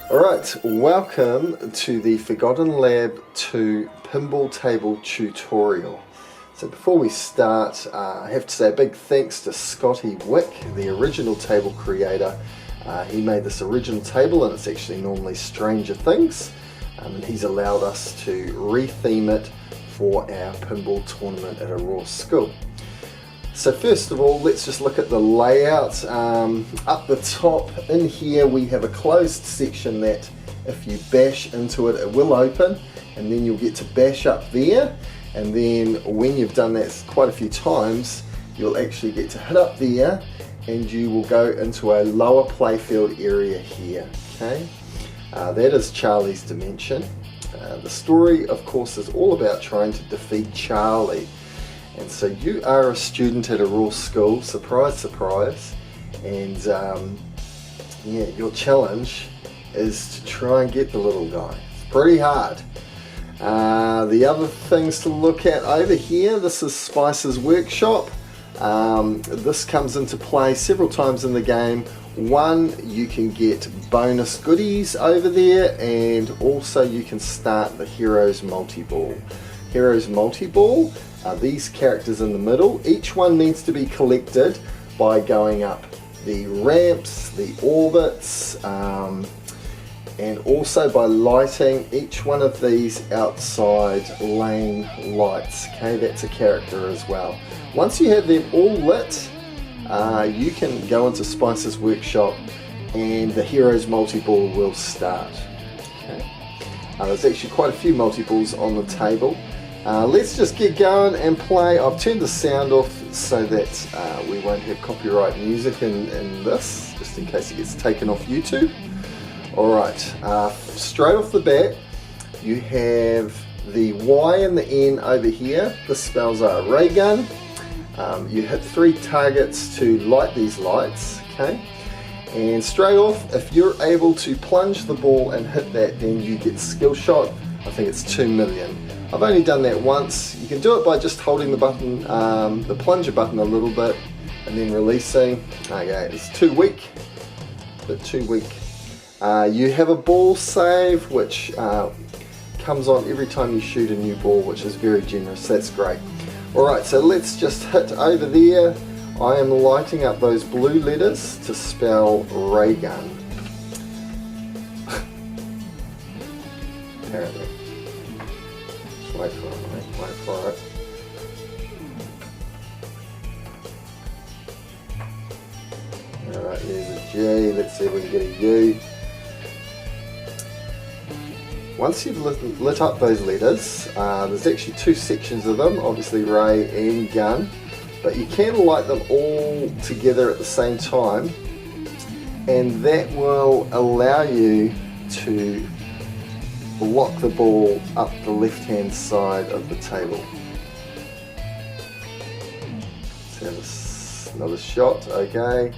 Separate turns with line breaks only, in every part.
Alright, welcome to the Forgotten Lab 2 Pinball Table tutorial. So before we start, I have to say a big thanks to Scotty Wick, the original table creator. He made this original table and it's actually normally Stranger Things, and he's allowed us to retheme it for our pinball tournament at Auroa School. So first of all, let's just look at the layout. Up the top in here we have a closed section that if you bash into it, it will open, and then you'll get to bash up there, and then when you've done that quite a few times, you'll actually get to hit up there and you will go into a lower playfield area here. Okay, that is Charlie's dimension. The story, of course, is all about trying to defeat Charlie. And so you are a student at Auroa School, surprise, surprise, and yeah, your challenge is to try and get the little guy. It's pretty hard. The other things to look at over here, this is Spice's workshop. This comes into play several times in the game. One, you can get bonus goodies over there, and also you can start the Heroes Multiball. Heroes Multiball are these characters in the middle. Each one needs to be collected by going up the ramps, the orbits, and also by lighting each one of these outside lane lights. Okay, that's a character as well. Once you have them all lit, you can go into Spice's workshop and the Heroes Multiball will start. Okay. There's actually quite a few multiballs on the table. Let's just get going and play. I've turned the sound off so that we won't have copyright music in this, just in case it gets taken off YouTube. Alright, straight off the bat, you have the Y and the N over here. This spells out a ray gun. You hit 3 targets to light these lights, okay? And straight off, if you're able to plunge the ball and hit that, then you get skill shot. I think it's 2 million. I've only done that once. You can do it by just holding the button, the plunger button a little bit, and then releasing. Okay, it's too weak, but too weak. You have a ball save, which comes on every time you shoot a new ball, which is very generous. That's great. Alright, so let's just hit over there. I am lighting up those blue letters to spell ray gun. Apparently. Wait for it, mate. Wait for it. Alright, there's a G. Let's see if we can get a U. Once you've lit up those letters, there's actually 2 sections of them, obviously ray and gun, but you can light them all together at the same time, and that will allow you to block the ball up the left hand side of the table. Let's have another shot. Okay,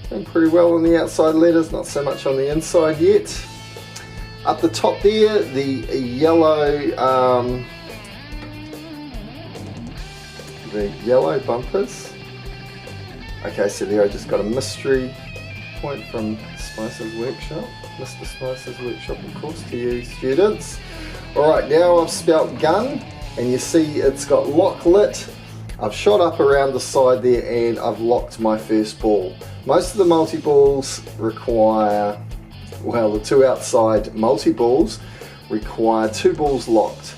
doing pretty well on the outside letters, not so much on the inside yet. Up the top there, the yellow bumpers. Okay, so there I just got a mystery point from Spice's workshop. Mr. Spice's workshop, of course, to you students. Alright, now I've spelt gun, and you see it's got lock lit. I've shot up around the side there and I've locked my first ball. Most of the multi-balls require, well, the 2 outside multi-balls require 2 balls locked.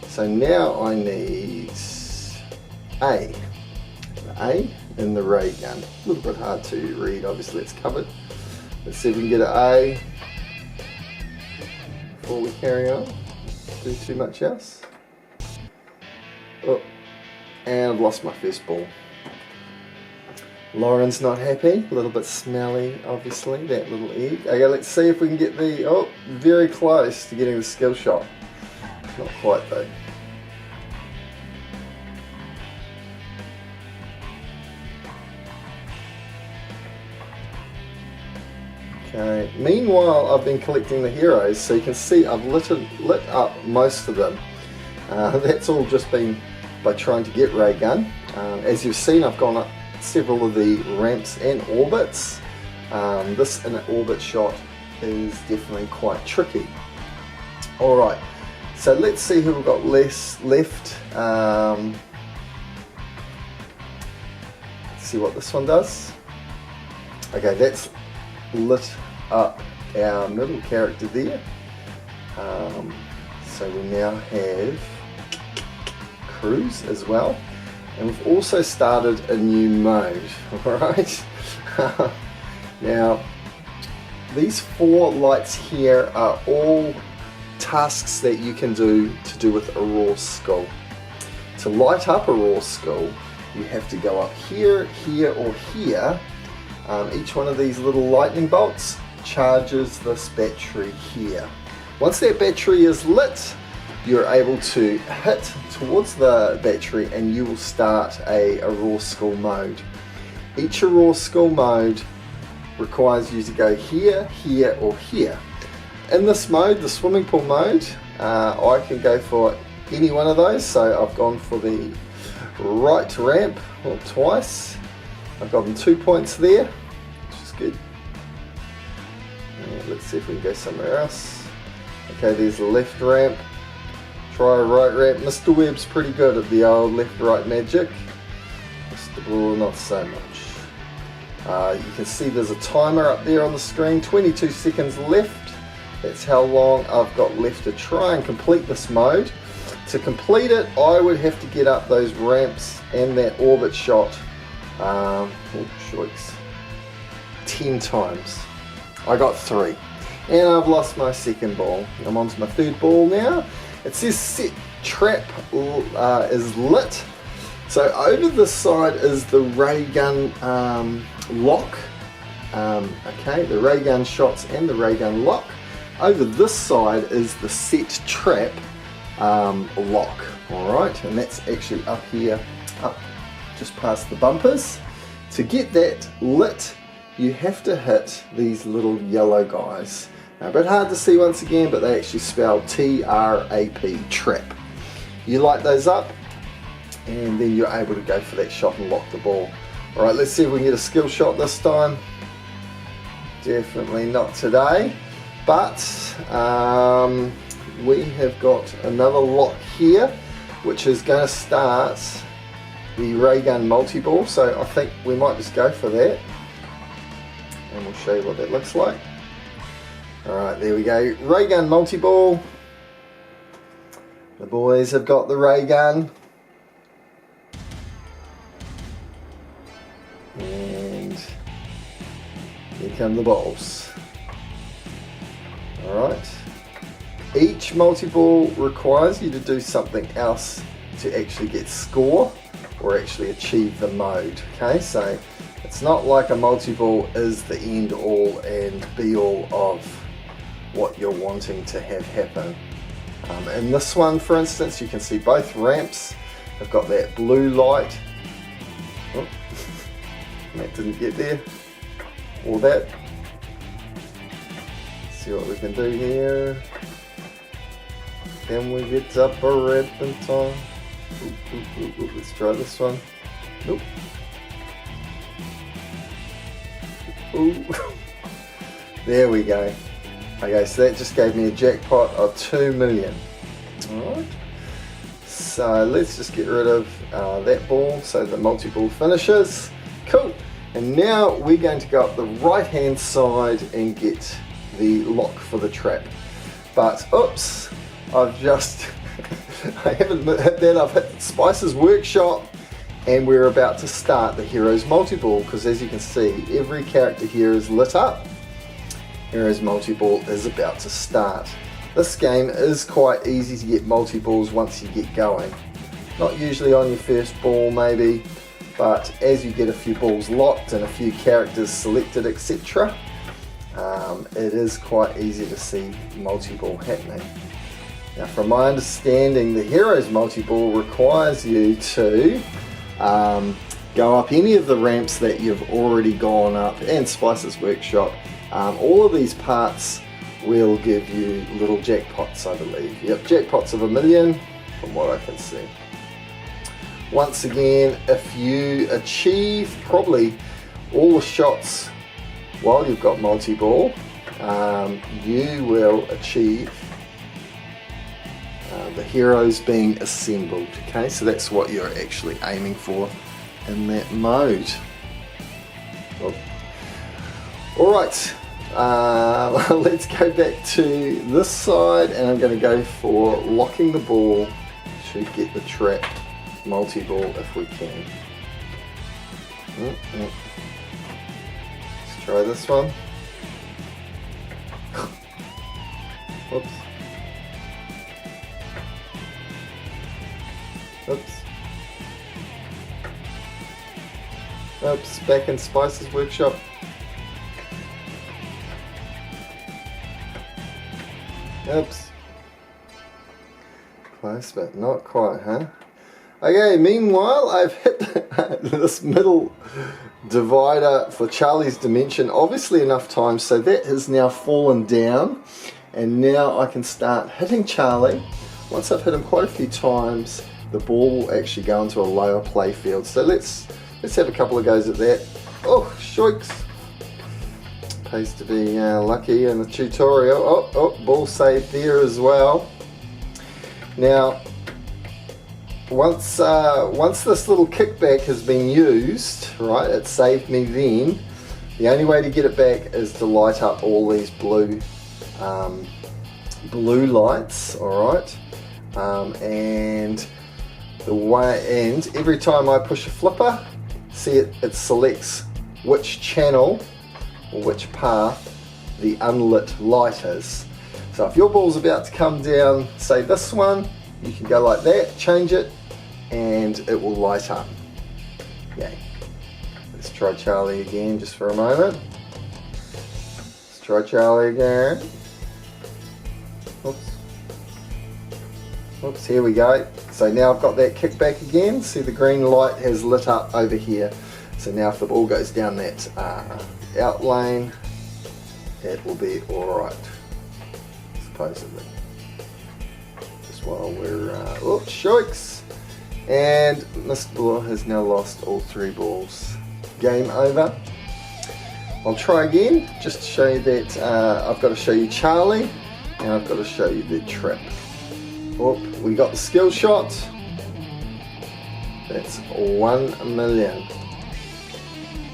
So now I need A. The A in the ray gun. A little bit hard to read, obviously it's covered. Let's see if we can get an A before we carry on. Do too much else. Oh, and I've lost my first ball. Lauren's not happy, a little bit smelly, obviously, that little egg. Okay, let's see if we can get the, oh, very close to getting the skill shot. Not quite though. Okay, meanwhile I've been collecting the heroes, so you can see I've lit up most of them. That's all just been by trying to get ray gun. As you've seen, I've gone up several of the ramps and orbits. This in an orbit shot is definitely quite tricky. Alright, so let's see who we've got left. Let's see what this one does. Okay, that's lit up our middle character there. So we now have Cruise as well. And we've also started a new mode, alright? Now, these 4 lights here are all tasks that you can do to do with Auroa School. To light up Auroa School, you have to go up here, here, or here. Each one of these little lightning bolts charges this battery here. Once that battery is lit, you're able to hit towards the battery and you will start a Auroa School mode. Each Auroa School mode requires you to go here, here, or here. In this mode, the swimming pool mode, I can go for any one of those. So I've gone for the right ramp, well, twice. I've gotten 2 points there, which is good. And let's see if we can go somewhere else. Okay, there's the left ramp. Try a right ramp. Mr. Webb's pretty good at the old left-right magic. Mr. Ball, not so much. You can see there's a timer up there on the screen, 22 seconds left. That's how long I've got left to try and complete this mode. To complete it, I would have to get up those ramps and that orbit shot 10 times. I got 3. And I've lost my second ball. I'm on to my third ball now. It says set trap is lit. So over this side is the ray gun lock. Okay, the ray gun shots and the ray gun lock. Over this side is the set trap lock. Alright, and that's actually up here, up just past the bumpers. To get that lit, you have to hit these little yellow guys. Now, a bit hard to see once again, but they actually spell T-R-A-P, trap. You light those up, and then you're able to go for that shot and lock the ball. Alright, let's see if we can get a skill shot this time. Definitely not today, but we have got another lock here, which is going to start the ray gun multi-ball, so I think we might just go for that, and we'll show you what that looks like. Alright, there we go, ray gun multi-ball. The boys have got the ray gun, and here come the balls. Alright, each multi-ball requires you to do something else to actually get score or actually achieve the mode. Okay, so it's not like a multi-ball is the end all and be all of what you're wanting to have happen. In this one, for instance, you can see both ramps have got that blue light. Oh, that didn't get there, or that. Let's see what we can do here. Can we get up a ramp in time? Let's try this one. Nope. Ooh. There we go. Okay, so that just gave me a jackpot of 2 million. Alright. So let's just get rid of that ball so the multi-ball finishes. Cool. And now we're going to go up the right hand side and get the lock for the trap. But oops, I've just I haven't hit that. I've hit Spice's workshop, and we're about to start the Heroes Multi-Ball, because as you can see, every character here is lit up. Heroes Multi-Ball is about to start. This game is quite easy to get multi-balls once you get going. Not usually on your first ball maybe, but as you get a few balls locked and a few characters selected, etc., it is quite easy to see multi-ball happening. Now, from my understanding, the Heroes Multi-Ball requires you to go up any of the ramps that you've already gone up, and Spice's Workshop. All of these parts will give you little jackpots, I believe. Yep, jackpots of 1 million, from what I can see. Once again, if you achieve probably all the shots while you've got multi-ball, you will achieve the heroes being assembled. Okay, so that's what you're actually aiming for in that mode. Alright, let's go back to this side, and I'm going to go for locking the ball to get the trap multi-ball if we can. Let's try this one. Oops. Oops. Oops, back in Spice's workshop. Oops. Close, but not quite, huh? Okay, meanwhile, I've hit this middle divider for Charlie's Dimension obviously enough times, so that has now fallen down, and now I can start hitting Charlie. Once I've hit him quite a few times, the ball will actually go into a lower play field. So let's have a couple of goes at that. Oh, shoiks. Pays to be lucky in the tutorial. Oh, ball saved there as well. Now, once this little kickback has been used, right, it saved me then. The only way to get it back is to light up all these blue lights, all right, and every time I push a flipper, see it selects which channel or which path the unlit light is. So if your ball's about to come down, say this one, you can go like that, change it, and it will light up. Yay. Let's try Charlie again just for a moment. Let's try Charlie again. Oops. Oops, here we go. So now I've got that kickback again. See, the green light has lit up over here. So now if the ball goes down that out lane, it will be alright, supposedly. Just while we're, oops, shoiks. And Mr. Ball has now lost all 3 balls. Game over. I'll try again, just to show you that I've got to show you Charlie, and I've got to show you the trip. Oh, we got the skill shot. That's 1 million.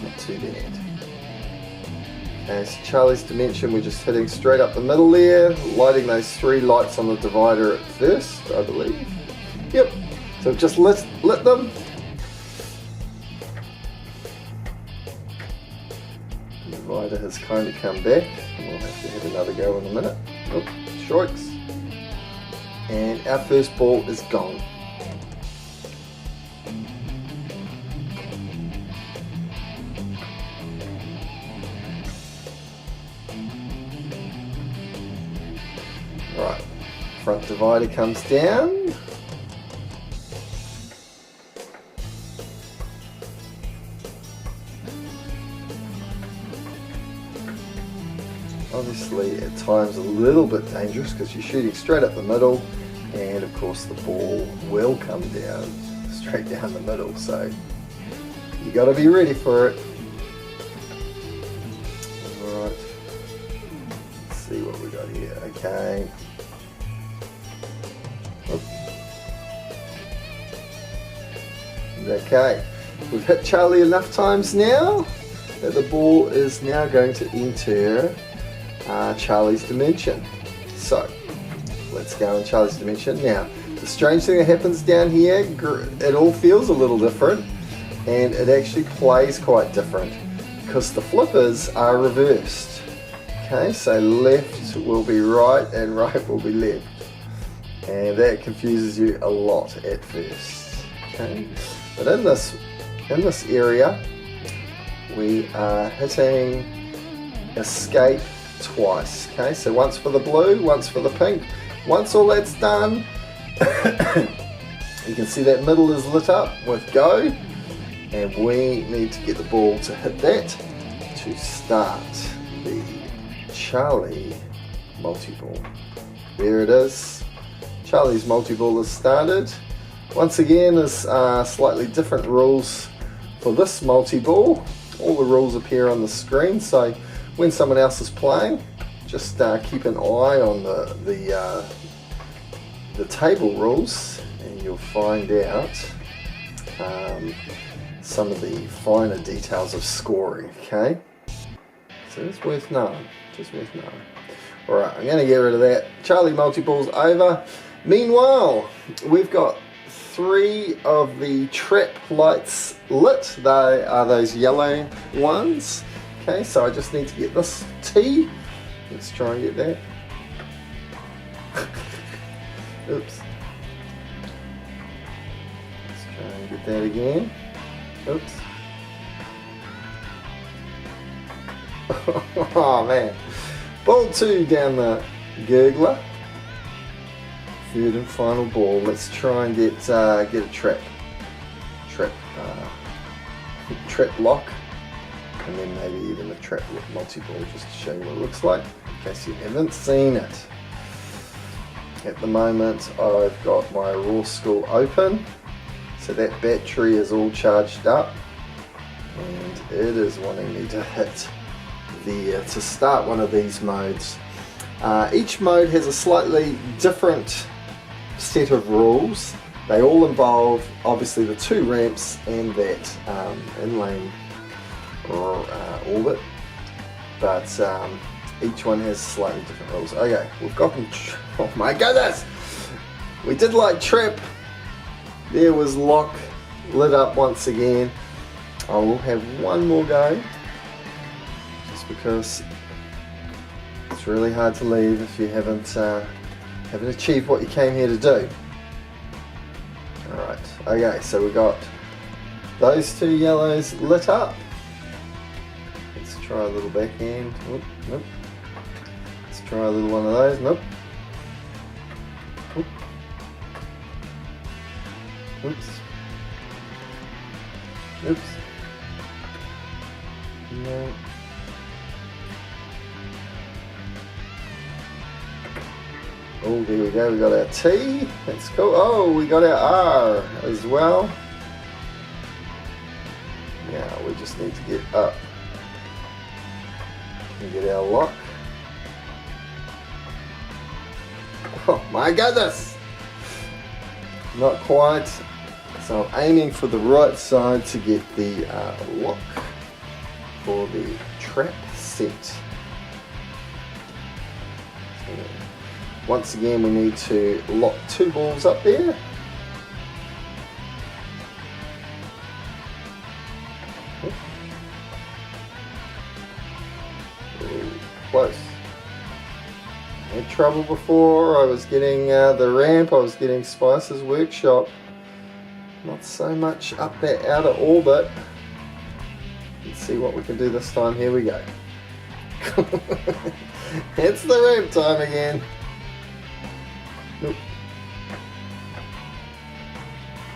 Not too bad. Okay, so Charlie's Dimension, we're just hitting straight up the middle there, lighting those 3 lights on the divider at first, I believe. Yep, so we've just lit them. The divider has kind of come back, and we'll have to have another go in a minute. Oh, shoiks. And our first ball is gone. Right, front divider comes down. Obviously at times a little bit dangerous because you're shooting straight up the middle, and of course the ball will come down straight down the middle, so you got to be ready for it. Alright, let's see what we got here. Okay. Okay, we've hit Charlie enough times now that the ball is now going to enter Charlie's Dimension. So let's go in Charlie's Dimension. Now, the strange thing that happens down here, it all feels a little different, and it actually plays quite different because the flippers are reversed. Okay, so left will be right and right will be left, and that confuses you a lot at first. Okay, but in this area, we are hitting escape twice. Okay, so once for the blue, once for the pink. Once all that's done, you can see that middle is lit up with go, and we need to get the ball to hit that to start the Charlie multi-ball. There it is. Charlie's multi-ball is started. Once again, there's slightly different rules for this multi-ball. All the rules appear on the screen, so when someone else is playing, just keep an eye on the table rules, and you'll find out some of the finer details of scoring. Okay, so it's worth knowing. Just worth knowing. All right, I'm going to get rid of that. Charlie Multiball's over. Meanwhile, we've got 3 of the trap lights lit. They are those yellow ones. Okay, so I just need to get this T. Let's try and get that. Oops. Let's try and get that again. Oops. Oh man. Ball 2 down the gurgler. Third and final ball. Let's try and get a trap lock, and then maybe even a trap multi-ball, just to show you what it looks like in case you haven't seen it. At the moment I've got my Auroa School open, so that battery is all charged up, and it is wanting me to hit to start one of these modes. Each mode has a slightly different set of rules. They all involve obviously the 2 ramps and that in-lane orbit, but each one has slightly different rules. Okay, we've got them. Oh my goodness! We did like trip. There was lock lit up once again. I will have one more go, just because it's really hard to leave if you haven't achieved what you came here to do. Alright, okay, so we got those 2 yellows lit up. Let's try a little backhand. Oop, nope. Let's try a little one of those. Nope. Oop. Oops. Oops. No. Oh, there we go, we got our T, that's cool. Oh, we got our R as well. Now we just need to get up and get our lock. Oh my goodness! Not quite. So I'm aiming for the right side to get the lock for the trap set. Once again, we need to lock 2 balls up there. Ooh, close. Had trouble before. I was getting the ramp, I was getting Spice's workshop. Not so much up that outer orbit. Let's see what we can do this time. Here we go. It's the ramp time again. Nope.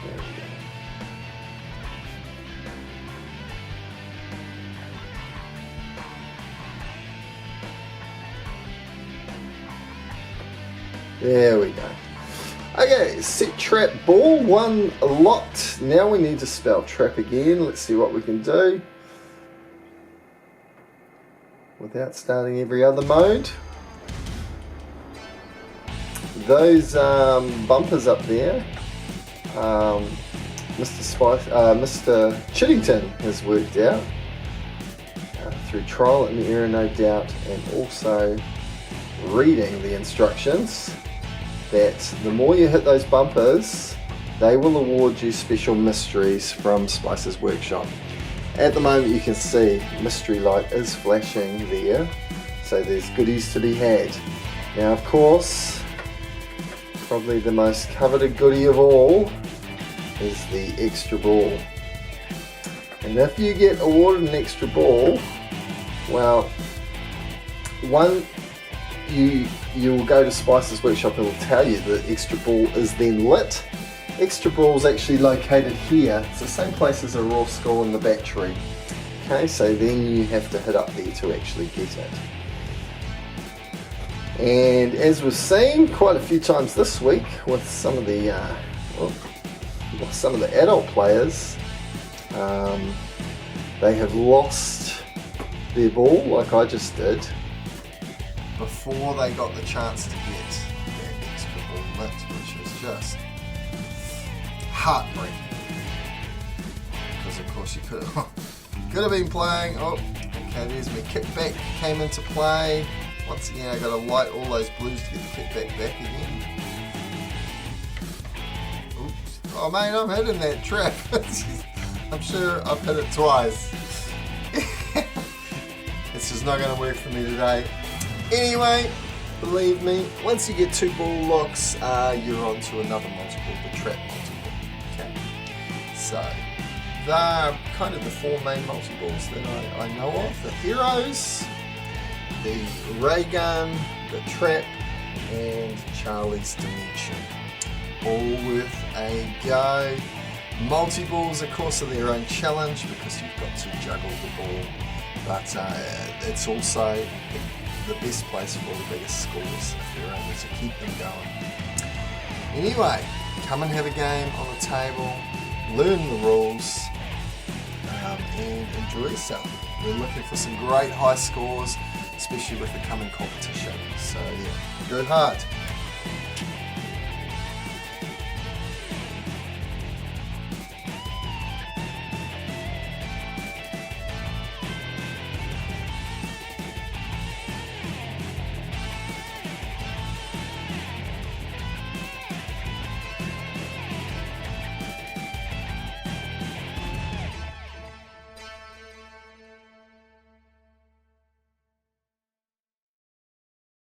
There we go. There we go. Okay, set trap ball 1 locked. Now we need to spell trap again. Let's see what we can do without starting every other mode. Those bumpers up there, Mr. Chittington has worked out through trial and error, no doubt, and also reading the instructions, that the more you hit those bumpers, they will award you special mysteries from Spice's workshop. At the moment you can see mystery light is flashing there, so there's goodies to be had. Now of course, probably the most coveted goodie of all is the extra ball. And if you get awarded an extra ball, well, one, you will go to Spice's workshop, and it will tell you the extra ball is then lit. Extra ball is actually located here. It's the same place as Auroa School and the battery. Okay, so then you have to hit up there to actually get it. And as we've seen quite a few times this week with some of the adult players, they have lost their ball like I just did, before they got the chance to get that extra ball lit, which is just heartbreaking. Because of course you could have been playing. Oh, okay, there's my kickback came into play. Once again, I got to light all those blues to get the kickback back again. Oops. Oh mate, I'm hitting that trap. I'm sure I've hit it twice. It's just not going to work for me today. Anyway, believe me, once you get 2 ball locks, you're on to another multi-ball, the trap multi-ball. Okay. So, they're kind of the 4 main multi-balls that I know of. The Heroes, the Ray Gun, the Trap, and Charlie's Dimension. All worth a go. Multi-balls, of course, are their own challenge because you've got to juggle the ball, but it's also the best place for the biggest scores if you're able to keep them going. Anyway, come and have a game on the table, learn the rules, and enjoy yourself. We're looking for some great high scores, especially with the coming competition. So yeah, go hard.